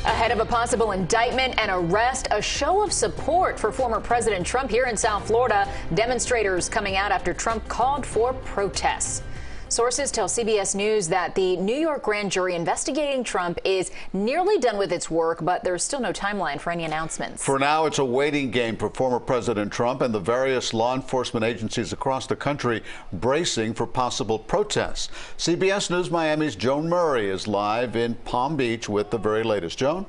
Ahead of a possible indictment and arrest, a show of support for former President Trump here in South Florida. Demonstrators coming out after Trump called for protests. Sources tell CBS News that the New York grand jury investigating Trump is nearly done with its work, but there's still no timeline for any announcements. For now, it's a waiting game for former President Trump and the various law enforcement agencies across the country bracing for possible protests. CBS News Miami's Joan Murray is live in Palm Beach with the very latest. Joan?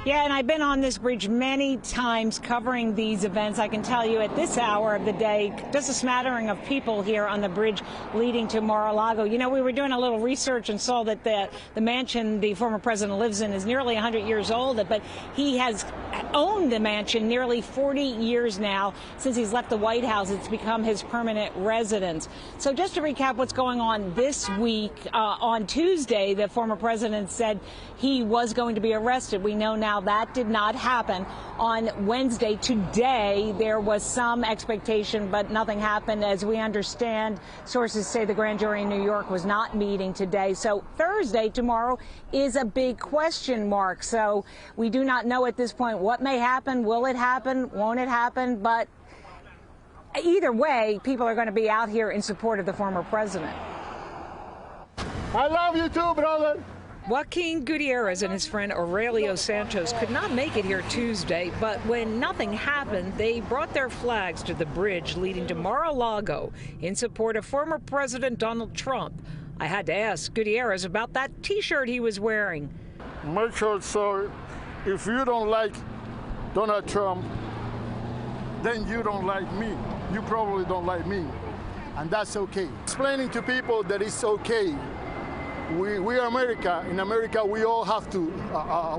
Yeah, and I've been on this bridge many times covering these events. I can tell you at this hour of the day, just a smattering of people here on the bridge leading to Mar-a-Lago. You know, we were doing a little research and saw that the mansion the former president lives in is nearly 100 years old, but he has owned the mansion nearly 40 years now. Since he's left the White House, it's become his permanent residence. So just to recap what's going on this week, on Tuesday, the former president said he was going to be arrested. We know now that did not happen. On Wednesday, today, there was some expectation, but nothing happened. As we understand, sources say the grand jury in New York was not meeting today. So Thursday, tomorrow, is a big question mark. So we do not know at this point what may happen. Will it happen? Won't it happen? But either way, people are going to be out here in support of the former president. I love you too, brother. Joaquin Gutierrez and his friend Aurelio Santos could not make it here Tuesday, but when nothing happened, they brought their flags to the bridge leading to Mar-a-Lago in support of former President Donald Trump. I had to ask Gutierrez about that T-shirt he was wearing. Make sure so if you don't like Donald Trump, then you don't like me. You probably don't like me, and that's okay. Explaining to people that it's okay. We are America. In America, we all have to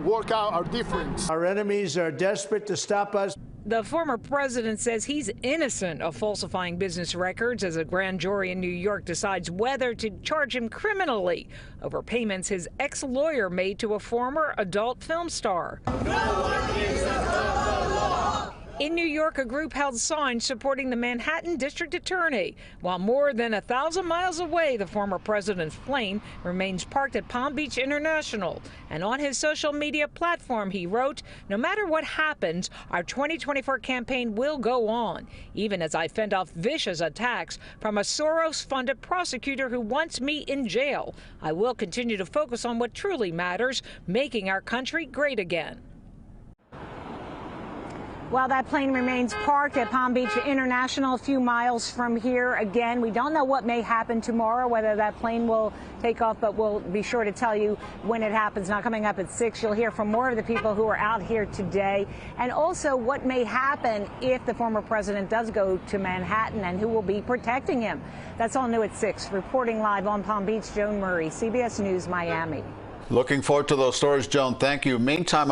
work out our difference. Our enemies are desperate to stop us. The former president says he's innocent of falsifying business records as a grand jury in New York decides whether to charge him criminally over payments his ex-lawyer made to a former adult film star. No one is above the law. In New York, a group held signs supporting the Manhattan district attorney, while more than 1,000 miles away, the former president's plane remains parked at Palm Beach International. And on his social media platform, he wrote, "No matter what happens, our 2024 campaign will go on, even as I fend off vicious attacks from a Soros-funded prosecutor who wants me in jail. I will continue to focus on what truly matters, making our country great again." Well, that plane remains parked at Palm Beach International, a few miles from here. Again, we don't know what may happen tomorrow, whether that plane will take off, but we'll be sure to tell you when it happens. Now, coming up at 6, you'll hear from more of the people who are out here today, and also what may happen if the former president does go to Manhattan and who will be protecting him. That's all new at 6. Reporting live on Palm Beach, Joan Murray, CBS News, Miami. Looking forward to those stories, Joan. Thank you. Meantime,